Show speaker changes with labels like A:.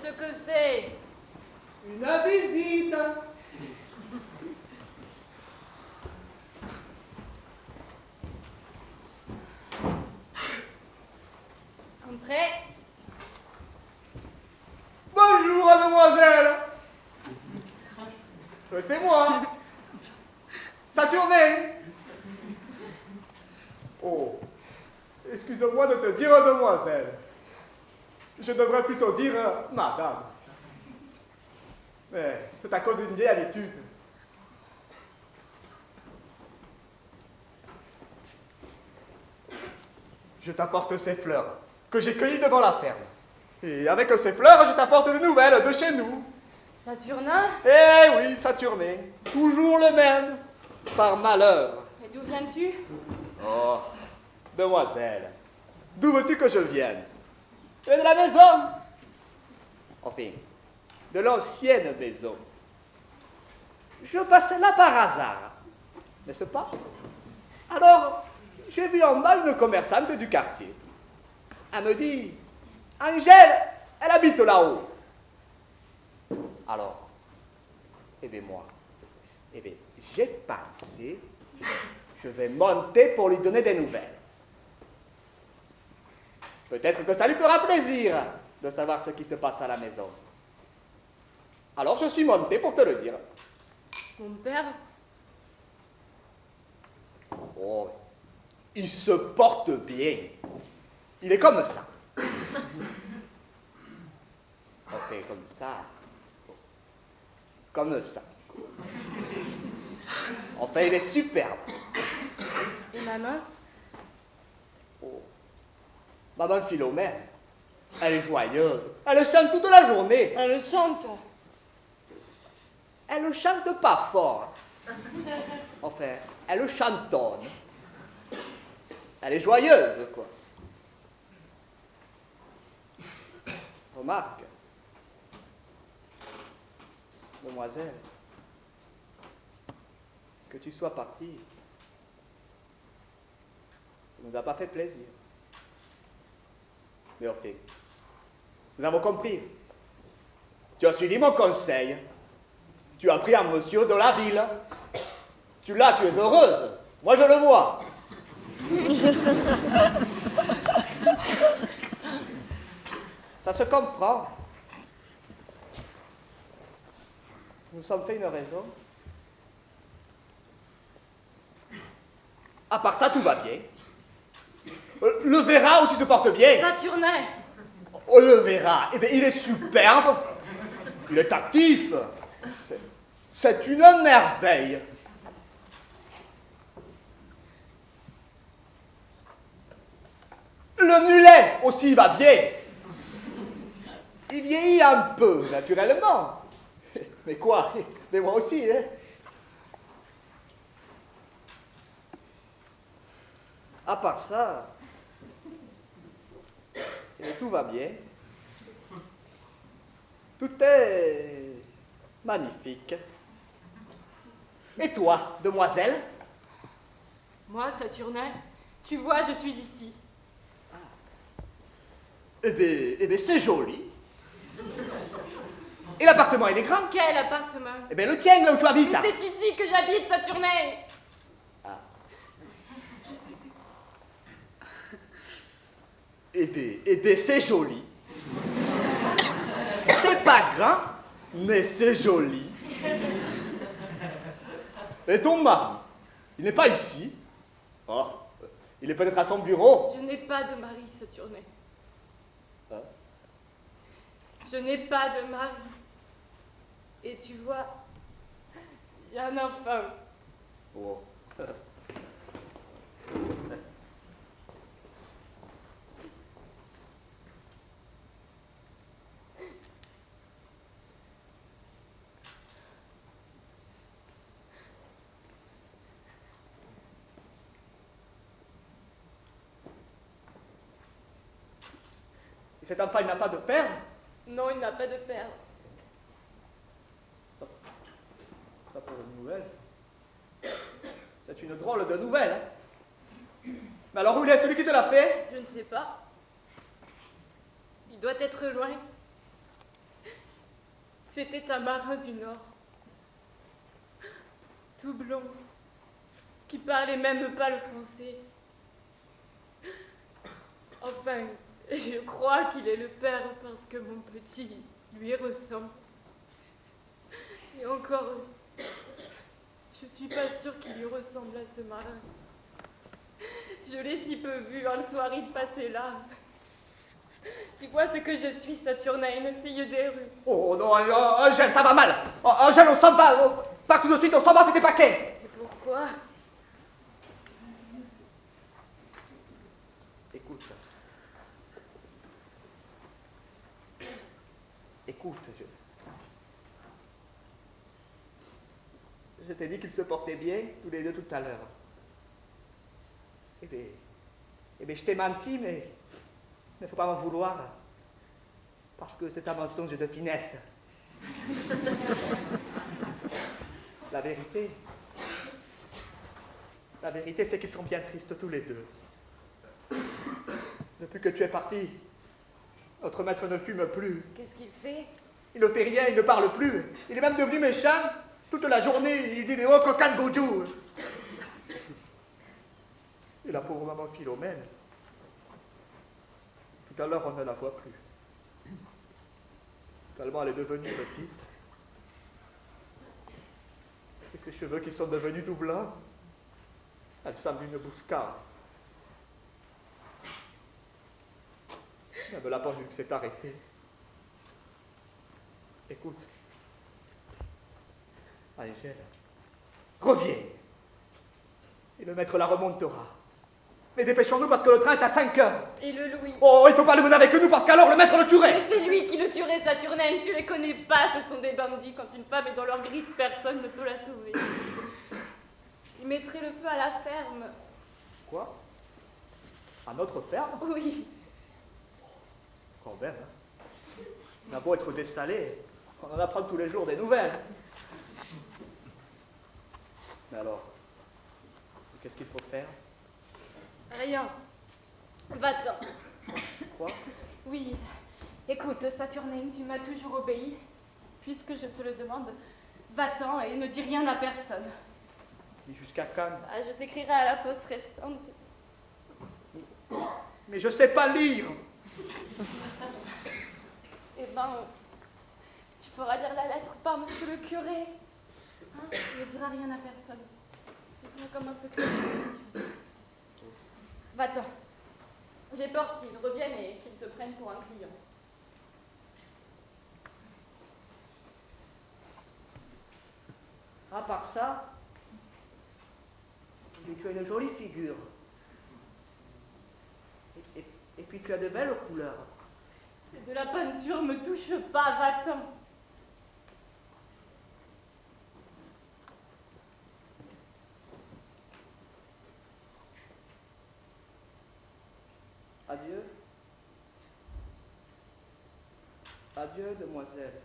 A: Qu'est-ce que c'est?
B: Une visite.
A: Entrez.
B: Bonjour, mademoiselle. C'est moi. Saturnin. Oh, excuse-moi de te dire demoiselle. Je devrais plutôt dire madame. Mais c'est à cause d'une vieille habitude. Je t'apporte ces fleurs que j'ai cueillies devant la ferme. Et avec ces fleurs, je t'apporte des nouvelles de chez nous.
A: Saturnin?
B: Eh oui, Saturnin. Toujours le même. Par malheur.
A: Et d'où viens-tu?
B: Oh, demoiselle, d'où veux-tu que je vienne? De la maison. Enfin, de l'ancienne maison. Je passais là par hasard, n'est-ce pas? Alors, j'ai vu en bas une commerçante du quartier. Elle me dit, Angèle, elle habite là-haut. Alors, eh bien moi, eh bien, j'ai pensé, je vais monter pour lui donner des nouvelles. Peut-être que ça lui fera plaisir de savoir ce qui se passe à la maison. Alors je suis monté pour te le dire.
A: Mon père?
B: Oh, il se porte bien. Il est comme ça. Ok, comme ça. Comme ça. Enfin, il est superbe.
A: Et maman?
B: Oh. Maman Philomène, elle est joyeuse. Elle chante toute la journée.
A: Elle chante.
B: Elle ne chante pas fort. Enfin, elle chantonne. Elle est joyeuse, quoi. Remarque, demoiselle, que tu sois partie, ça ne nous a pas fait plaisir. Mais en fait, nous avons compris. Tu as suivi mon conseil. Tu as pris un monsieur de la ville. Tu es heureuse. Moi, je le vois. Ça se comprend. Nous sommes fait une raison. À part ça, tout va bien. Le verra où tu te portes bien.
A: Saturnin!
B: Oh, le verra. Eh bien, il est superbe. Il est actif. C'est une merveille. Le mulet aussi va bien. Il vieillit un peu, naturellement. Mais quoi? Mais moi aussi, hein. À part ça, tout va bien. Tout est magnifique. Et toi, demoiselle?
A: Moi, Saturnin, tu vois, je suis ici.
B: Eh bien, c'est joli. Et l'appartement, il est grand?
A: Quel appartement?
B: Eh bien, le tien, là où tu habites.
A: Mais c'est ici que j'habite, Saturnin.
B: Ah. Eh bien, c'est joli. C'est pas grand, mais c'est joli. Et ton mari, il n'est pas ici. Oh, il est peut-être à son bureau.
A: Je n'ai pas de mari, Saturnin.
B: Hein?
A: Je n'ai pas de mari. Et tu vois, j'ai un enfant.
B: Oh. Et cet enfant, il n'a pas de père?
A: Non, il n'a pas de père.
B: Ça pour une nouvelle. C'est une drôle de nouvelle, hein? Mais alors où il est celui qui te l'a fait?
A: Je ne sais pas. Il doit être loin. C'était un marin du Nord, tout blond, qui parlait même pas le français. Enfin, je crois qu'il est le père parce que mon petit lui ressemble. Et encore, je suis pas sûre qu'il lui ressemble à ce marin. Je l'ai si peu vu un soir, il passait là. Tu vois ce que je suis, Saturnin, une fille des rues.
B: Oh non, Angèle, ça va mal. Oh, Angèle, on s'en va. Pars tout de suite, on s'en va, fais tes paquets.
A: Et pourquoi?
B: Écoute. Écoute, je t'ai dit qu'ils se portaient bien, tous les deux, tout à l'heure. Eh bien, je t'ai menti, mais il ne faut pas m'en vouloir. Parce que c'est un mensonge de finesse. La vérité, c'est qu'ils sont bien tristes tous les deux. Depuis que tu es parti, notre maître ne fume plus.
A: Qu'est-ce qu'il fait?
B: Il ne fait rien, il ne parle plus. Il est même devenu méchant. Toute la journée, il dit des hauts cocanes goujou. Et la pauvre maman Philomène, tout à l'heure, on ne la voit plus. Tellement elle est devenue petite. Et ses cheveux qui sont devenus tout blancs, elle semble une bouscarde. Même la pendule s'est arrêtée. Écoute, Angèle, reviens. Et le maître la remontera. Mais dépêchons-nous parce que le train est à 5 heures.
A: Et le Louis?
B: Oh, il ne faut pas le mener avec nous parce qu'alors le maître le tuerait.
A: Mais c'est lui qui le tuerait, Saturnin. Tu les connais pas, ce sont des bandits. Quand une femme est dans leurs griffes, personne ne peut la sauver. Ils mettraient le feu à la ferme.
B: Quoi? À notre ferme?
A: Oui.
B: Quand même, hein. On a beau être dessalé, on en apprend tous les jours des nouvelles. Mais alors, qu'est-ce qu'il faut faire?
A: Rien. Va-t'en.
B: Quoi?
A: Oui. Écoute, Saturnin, tu m'as toujours obéi. Puisque je te le demande, va-t'en et ne dis rien à personne.
B: Mais jusqu'à quand?
A: Ah, je t'écrirai à la poste restante.
B: Mais je sais pas lire.
A: Eh ben, tu feras lire la lettre par monsieur le curé. Hein? Il ne dira rien à personne. Ce sera comme un secret. Va-t'en. J'ai peur qu'il revienne et qu'il te prenne pour un client.
B: À part ça, tu as une jolie figure. Et puis tu as de belles couleurs.
A: De la peinture, me touche pas, va-t'en.
B: Adieu. Adieu, demoiselle.